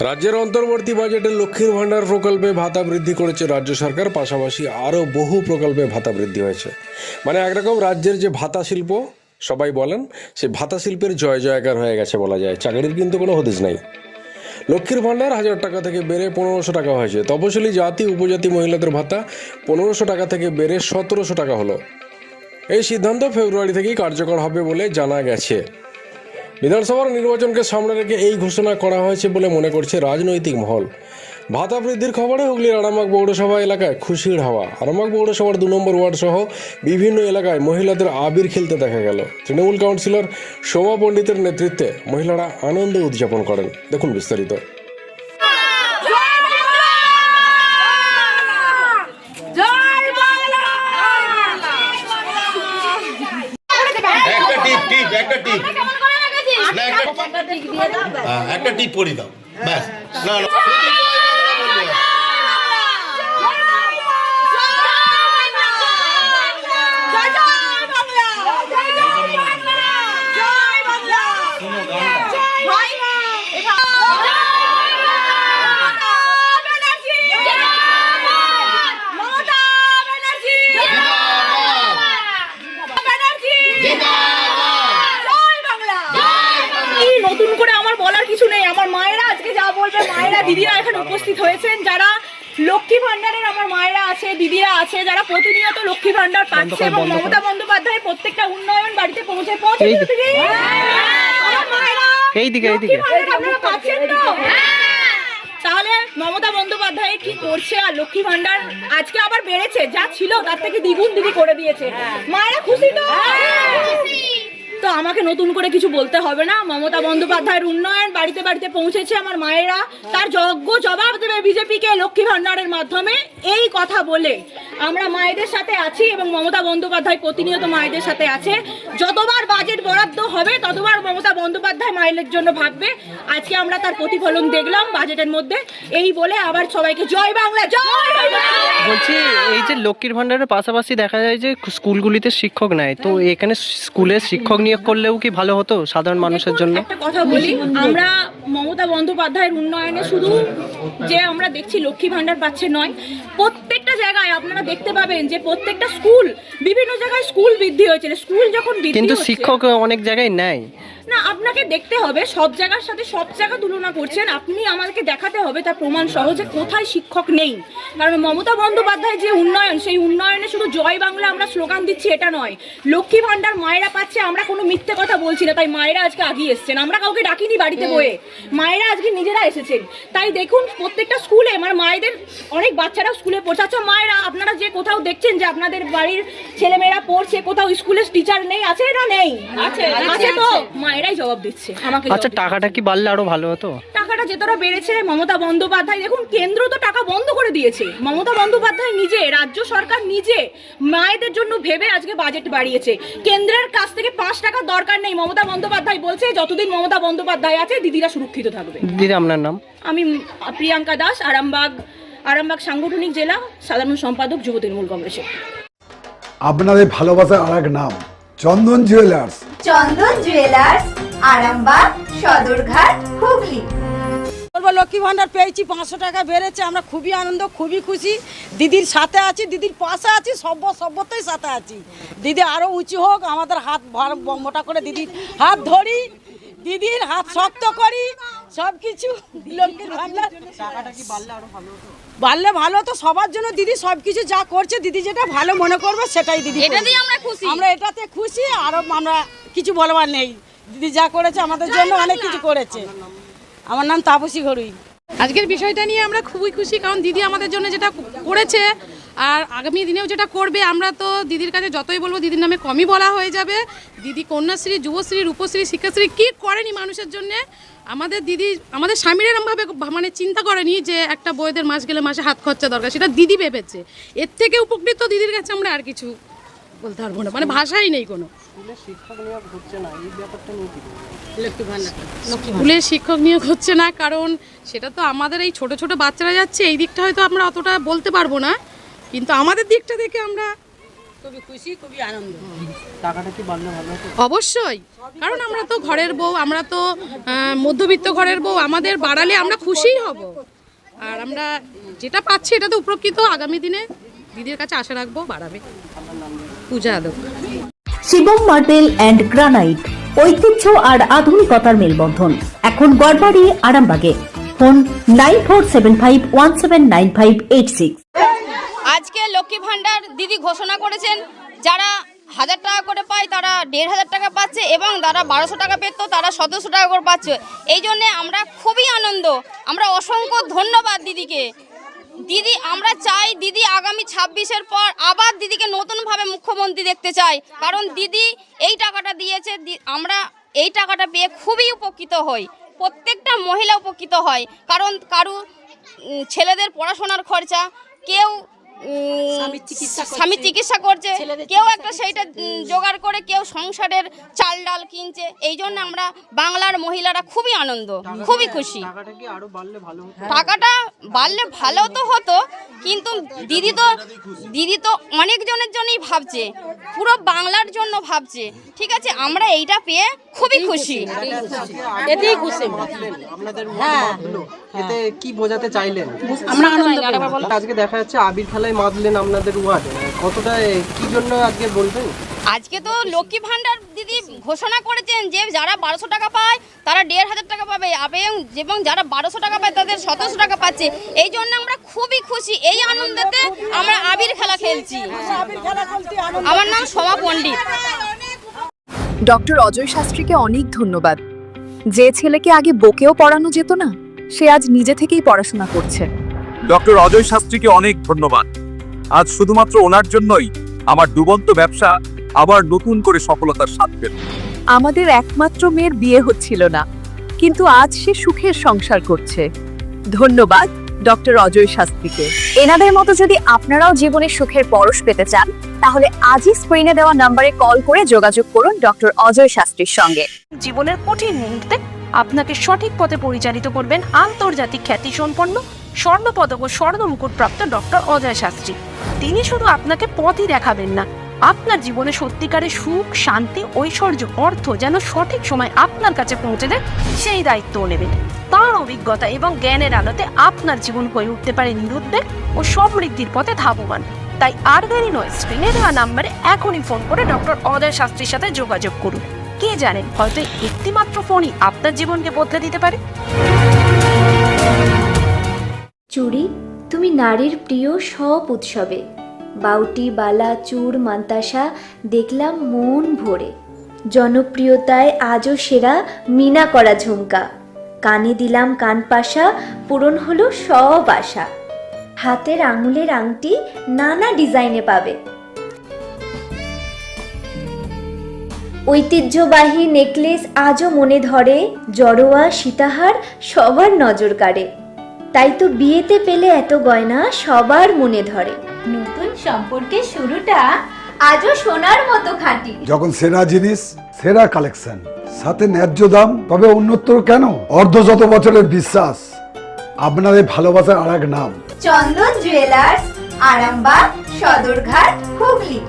রাজ্যের অন্তর্বর্তী বাজেটে লক্ষ্মীর ভাণ্ডার প্রকল্পে ভাতা বৃদ্ধি করেছে রাজ্য সরকার, পাশাপাশি আরও বহু প্রকল্পে ভাতা বৃদ্ধি হয়েছে। মানে একরকম রাজ্যের যে ভাতা শিল্প সবাই বলেন, সে ভাতা শিল্পের জয় জয়কার হয়ে গেছে বলা যায়। চাকরির কিন্তু কোনো হদিস নাই। লক্ষ্মীর ভাণ্ডার 1000 টাকা থেকে বেড়ে 1500 টাকা হয়েছে। তপশিলি জাতি উপজাতি মহিলাদের ভাতা 1500 টাকা থেকে বেড়ে 1700 টাকা হলো। এই সিদ্ধান্ত ফেব্রুয়ারি থেকেই কার্যকর হবে বলে জানা গেছে। বিধানসভার নির্বাচনকে সামনে রেখে এই ঘোষণা করা হয়েছে বলে মনে করছে রাজনৈতিক মহল। ভাতা বৃদ্ধির খবরে হুগলির আরামবাগ পৌরসভা এলাকায় খুশির হাওয়া। আরামবাগ পৌরসভার 2 নম্বর ওয়ার্ড সহ বিভিন্ন এলাকায় মহিলাদের আবির খেলতে দেখা গেল। তৃণমূল কাউন্সিলর শোভা পণ্ডিতের নেতৃত্বে মহিলারা আনন্দ উদযাপন করেন। দেখুন বিস্তারিত। একটা টিপ পরি দাও ব্যাস। না না নতুন করে আমার বলার কিছু নেই। আমার মায়েরা আজকে যা বলবে, মায়েরা দিদিরা এখানে উপস্থিত হয়েছেন, যারা লক্ষ্মী ভান্ডারের আমার মায়েরা আছে, দিদিরা আছে, যারা প্রতিনিয়ত লক্ষ্মী ভান্ডার পাচ্ছে এবং মমতা বন্দ্যোপাধ্যায় প্রত্যেকটা উন্নয়ন বাড়িতে পৌঁছে তাহলে মমতা বন্দ্যোপাধ্যায় কি করছে? আর লক্ষ্মী ভান্ডার আজকে আবার বেড়েছে, যা ছিল তার থেকে দ্বিগুণ দিদি করে দিয়েছে। মায়েরা খুশি তো? তো আমাকে নতুন করে কিছু বলতে হবে না। মমতা বন্দ্যোপাধ্যায়ের উন্নয়ন বাড়িতে বাড়িতে পৌঁছেছে। আমার মায়েরা তার যোগ্য জবাব দেবে বিজেপিকে লক্ষ্মী ভান্ডারের মাধ্যমে। এই কথা বলে আমরা মায়েদের সাথে আছি এবং মমতা বন্দ্যোপাধ্যায় প্রতিনিয়ত মায়েদের সাথে আছে। যতবার বাজেট বরাদ্দ হবে ততবার মমতা বন্দ্যোপাধ্যায় মায়েদের জন্য ভাববে। আজকে আমরা তার প্রতিফলন দেখলাম বাজেটের মধ্যে। এই বলে আবার সবাইকে জয় বাংলা, জয় বাংলা। বলছি, এই যে লক্ষ্মীর ভান্ডারের পাশাপাশি দেখা যায় যে স্কুলগুলিতে শিক্ষক নেয়, তো এখানে স্কুলের শিক্ষক নিয়োগ করলেও কি ভালো হতো সাধারণ মানুষের জন্য? একটা কথা বলি, আমরা মমতা বন্দ্যোপাধ্যায়ের উন্নয়নে শুধু যে আমরা দেখছি লক্ষ্মী ভান্ডার পাচ্ছে নয়, প্রত্যেকটা জায়গায় আপনারা দেখতে পাবেন যে প্রত্যেকটা স্কুল, বিভিন্ন জায়গায় স্কুল বৃদ্ধি হয়েছে। স্কুল যখন বৃদ্ধি কিন্তু শিক্ষক অনেক জায়গায় নেয় না। আপনাকে দেখতে হবে সব জায়গার সাথে সব জায়গা তুলনা করছেন আপনি, আমাদেরকে দেখাতে হবে তার প্রমাণ সহ যে কোথায় শিক্ষক নেই। কারণ মমতা বন্দ্যোপাধ্যায় যে উন্নয়ন, সেই উন্নয়নে শুধু জয় বাংলা আমরা স্লোগান দিচ্ছি এটা নয়। লক্ষ্মী ভান্ডার মায়েরা পাচ্ছে, আমরা কোনো মিথ্যে কথা বলছি না। তাই মায়েরা আজকে আগিয়ে এসছেন, আমরা কাউকে ডাকিনি বাড়িতে বয়ে, মায়েরা আজকে নিজেরা এসেছেন। তাই দেখুন প্রত্যেকটা স্কুলে আমার মায়েদের অনেক বাচ্চারা স্কুলে পড়ছে। মায়েরা আপনারা যে কোথাও দেখছেন যে আপনাদের বাড়ির ছেলেমেয়েরা পড়ছে, কোথাও স্কুলে টিচার নেই, আছে না? নেই, আছে তো মায়েরাই জবাব দিচ্ছে আমাকে। আচ্ছা, টাকাটা কি বাড়লে আরো ভালো হতো? টাকাটা যেতটা বেড়েছে মমতা বন্দ্যোপাধ্যায়, দেখুন কেন্দ্র তো টাকা বন্ধ করে দিয়েছে। মমতা বন্দ্যোপাধ্যায় নিজে, রাজ্য সরকার নিজে মায়েদের জন্য ভেবে আজকে বাজেট বাড়িয়েছে। কেন্দ্রের কাছ থেকে 5 টাকার দরকার নেই। মমতা বন্দ্যোপাধ্যায় বলছে যতদিন মমতা বন্দ্যোপাধ্যায় আছে দিদিরা সুরক্ষিত থাকবে। দিদি, আপনার নাম? আমি প্রিয়াঙ্কা দাস, আরামবাগ সাংগঠনিক জেলা সাধারণ সম্পাদক, যুব তৃণমূল কংগ্রেসের। আপনাদের ভালোবাসার আরেক নাম চন্দন জুয়েলার্স। চন্দন জুয়েলার্স, আরামবাগ, সদরঘাট, হুগলি। লক্ষ্মী ভান্ডার পেয়েছি, 500 টাকা বেড়েছে। আমরা খুবই আনন্দ, খুবই খুশি। দিদির সাথে আছি, দিদির পাশে আছি, সভ্যতাই সাথে আছি। দিদি আরো উঁচু হোক, আমাদের হাত মোটা করে দিদির হাত ধরি, দিদির হাত শক্ত করি, সবকিছু। লক্ষ্মীর ভান্ডার বাড়লে ভালো তো সবার জন্য। দিদি সবকিছু যা করছে, দিদি যেটা ভালো মনে করবে সেটাই দিদি। এটাতেই আমরা খুশি, আমরা এটাতে খুশি। আরো আমরা কিছু বলবার নেই। দিদি যা করেছে আমাদের জন্য অনেক কিছু করেছে। আমার নাম তাপসী ঘরুই। আজকের বিষয়টা নিয়ে আমরা খুবই খুশি, কারণ দিদি আমাদের জন্য যেটা করেছে আর আগামী দিনেও যেটা করবে, আমরা তো দিদির কাছে যতই বলবো দিদির নামে কমই বলা হয়ে যাবে। দিদি কন্যাশ্রী, যুবশ্রী, রূপশ্রী, শিক্ষাশ্রী কি করেনি মানুষের জন্য। আমাদের দিদি আমাদের স্বামীর এরমভাবে মানে চিন্তা করেনি যে একটা বউদের মাস গেলে মাসে হাত খরচা দরকার, সেটা দিদি ভেবেছে। এর থেকে উপকৃত দিদির কাছে আমরা আর কিছু বলতে পারবো না, মানে ভাষাই নেই কোনো। স্কুলে শিক্ষক নিয়োগ হচ্ছে না, কারণ সেটা তো আমাদের এই ছোট ছোট বাচ্চারা যাচ্ছে, এই দিকটা হয়তো আমরা অতটা বলতে পারবো না, কিন্তু আমাদের দিকটা দেখে আমরা খুবই খুশি, খুবই আনন্দ। টাকাটা কি বাড়লে ভালো হতো? অবশ্যই, কারণ আমরা তো ঘরের বউ, আমরা তো মধ্যবিত্ত ঘরের বউ, আমাদের বাড়ালে আমরা খুশিই হব। আর আমরা যেটা পাচ্ছি এটা তো উপকৃত। আগামী দিনে দিদির কাছে আশা রাখবো বাড়াবে। Puja Adak. Shivam marble and granite, ঐতিহ্য আর আধুনিকতার মেলবন্ধন, এখন গড়বাড়ি আরামবাগে। ফোন 9475179586। আজকে লক্ষ্মী ভান্ডার দিদি ঘোষণা করেছেন, যারা 1000 টাকা করে পায় তারা 1500 টাকা পাচ্ছে, এবং যারা 1200 টাকা পেত তারা 1700 টাকা করে পাচ্ছে। এই জন্য আমরা খুবই আনন্দ, আমরা অসংখ্য ধন্যবাদ দিদিকে। দিদি, আমরা চাই দিদি আগামী 26-এর পর আবার দিদিকে নতুনভাবে মুখ্যমন্ত্রী দেখতে চাই, কারণ দিদি এই টাকাটা দিয়েছে। আমরা এই টাকাটা পেয়ে খুবই উপকৃত হই, প্রত্যেকটা মহিলা উপকৃত হয়, কারণ কারু ছেলেদের পড়াশোনার খরচা, কেউ স্বামী চিকিৎসা করছে, কেউ একটা সেইটা জোগাড় করে, কেউ সংসারের চাল ডাল কিনছে। এই জন্য আমরা বাংলার মহিলারা খুবই আনন্দ, খুবই খুশি। টাকাটা কি আরো বাড়লে ভালো হতো? টাকাটা বাড়লে ভালো তো হতো, কিন্তু দিদি তো অনেকজনের জন্যই ভাবছে, পুরো বাংলার জন্য ভাবছে। ঠিক আছে, আমরা এইটা পেয়ে খুবই খুশি। এতেই খুশি। আপনাদের বাঁধলো, এতে কি বোঝাতে চাইলেন? আমরা আনন্দ। আজকে দেখা যাচ্ছে আবির খেলায় মাতলেন আপনাদের ওয়ার্ডে, কতটা কি জন্য আজকে বলবেন? আজকে তো লক্ষ্মী ভান্ডার দিদি ঘোষণা করেছেন যে যারা 1200 টাকা পায় তারা 1500 টাকা পাবে, এবং যারা 1200 টাকা পায় তাদের 1700 টাকা পাচ্ছে। এই জন্য আমরা খুবই খুশি। এই আনন্দেতে আমরা আবির খেলা খেলছি। আমার নাম সোমা পণ্ডিত। ডক্টর অজয় শাস্ত্রীকে অনেক ধন্যবাদ। যে ছেলেকে আগে বকেও পড়ানো যেত না, সে আজ নিজে থেকেই পড়াশোনা করছে। ডক্টর অজয় শাস্ত্রীকে অনেক ধন্যবাদ। আজ শুধুমাত্র ওনার জন্যই আমার ডুবন্ত ব্যবসা আবার নতুন করে সফলতার স্বাদ পেল। আমাদের একমাত্র মেয়ের বিয়ে হচ্ছিল না, কিন্তু আজ সে সুখের সংসার করছে। ধন্যবাদ ডক্টর অজয় শাস্ত্রীকে। এনাদের মতো যদি আপনারাও জীবনে সুখের পরশ পেতে চান, তাহলে আজই স্ক্রিনে দেওয়া নম্বরে কল করে যোগাযোগ করুন ডক্টর অজয় শাস্ত্রীর সঙ্গে। জীবনের কঠিন মুহূর্তে আপনাকে সঠিক পথে পরিচালিত করবেন আন্তর্জাতিক খ্যাতিসম্পন্ন স্বর্ণপদক ও স্বর্ণ মুকুটপ্রাপ্ত ডক্টর অজয় শাস্ত্রী। তিনি শুধু আপনাকে পথই দেখাবেন না, আপনার জীবনে সত্যিকারের সুখ, শান্তি, ঐশ্বর্য, অর্থ যেন সঠিক সময় আপনার কাছে পৌঁছে দেয়, সেই দায়িত্বও নেবেন। তার অভিজ্ঞতা এবং জ্ঞানের আলোতে আপনার জীবন হয়ে উঠতে পারে নিরুদ্বেগ ও সমৃদ্ধির পথে ধাবমান। তাই আর দেরি নয়, স্ক্রিনে দেওয়া নাম্বারে এখনই ফোন করে ডক্টর অজয় শাস্ত্রীর সাথে যোগাযোগ করুন। কে জানেন, হয়তো একটিমাত্র ফোনই আপনার জীবনকে বদলে দিতে পারে। চুড়ি, তুমি নারীর প্রিয় সব উৎসবে। বাউটি, বালা, চূড়, মান্তাসা দেখলাম মন ভরে। জনপ্রিয়তায় আজও সেরা মিনা করা ঝুমকা। কানে দিলাম কানপাশা, পূরণ হলো সব আশা। হাতের আঙুলের আংটি নানা ডিজাইনে পাবে। ঐতিহ্যবাহী নেকলেস আজও মনে ধরে। জড়োয়া, সীতাহার সবার নজর কাড়ে। তাই তো বিয়েতে পেলে এত গয়না সবার মনে ধরে। নতুন সম্পর্কের শুরুটা আজও সোনার মতো খাঁটি। যখন সেরা জিনিস, সেরা কালেকশন, সাথে ন্যায্য দাম, তবে উন্নতর কেন? অর্ধশত বছরের বিশ্বাস, আপনাদের ভালোবাসার আর এক নাম চন্দন জুয়েলার্স, আরামবাগ, সদরঘাট, হুগলি।